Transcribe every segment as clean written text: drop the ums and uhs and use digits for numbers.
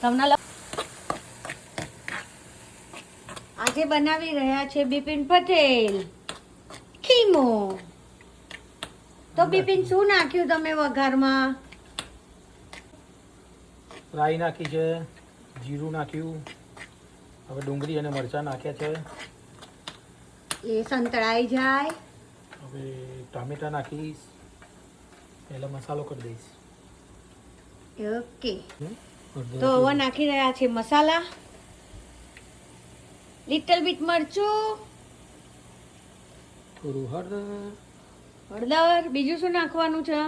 તમને આજે બનાવી રહ્યા છે બિપિન પટેલ ખીમો. તો બિપિન શું નાખ્યું તમે વઘારમાં? રાઈ નાખી છે, જીરું નાખ્યું, હવે ડુંગળી અને મરચાં નાખ્યા છે. એ સંતળાઈ જાય. હવે ટામેટા નાખીશ, પહેલા મસાલો કરી દઈશ. ઓકે, તો હવે નાખી રહ્યા છે મસાલા. લિટલ બીટ મરચું, થોડું હળદર. બીજું શું નાખવાનું છે?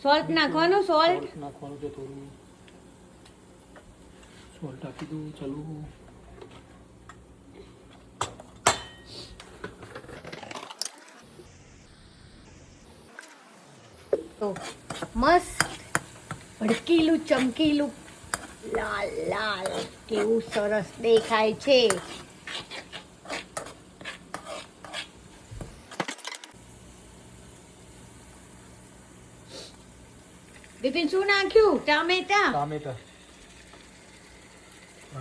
સોલ્ટ નાખવાનું. સોલ્ટ નાખવાનું છે, થોડું સોલ્ટ નાખી દઉં. ચાલુ તો મસ્ત ભડકીલું ચમકીલું લાલ લાલ કેવું સરસ દેખાય છે. બિપિન શું નાખ્યું? ટામેટા.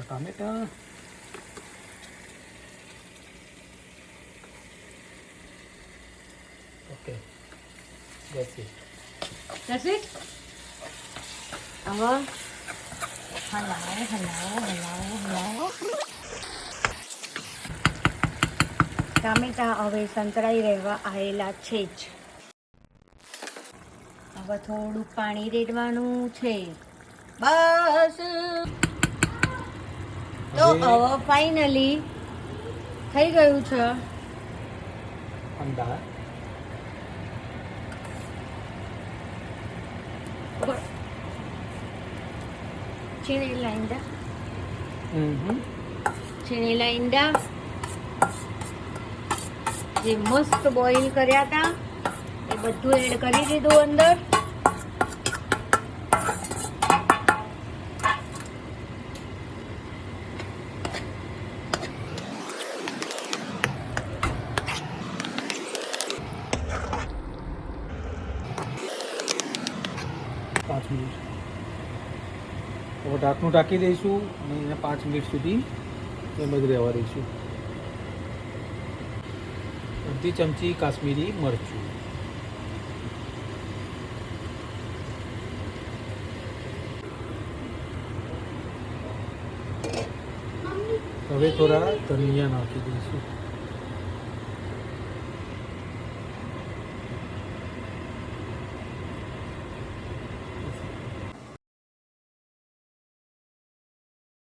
ટામેટા okay, that's it. That's it? હવે હલાવો. ટામેટા હવે સંતળાઈ રહેવા આવેલા છે જ. હવે થોડું પાણી રેડવાનું છે, બસ. તો હવે ફાઇનલી થઈ ગયું છે. અંડા છીણેલા ઈંડા જે મસ્ત બોઇલ કર્યા હતા એ બધું એડ કરી દીધું અંદર. હવે ઢાંકણું ઢાંકી દઈશું અને એને 5 મિનિટ સુધી એમ જ રહેવા દઈશું. અડધી ચમચી કાશ્મીરી મરચું, હવે થોડા ધનિયા નાખી દઈશું.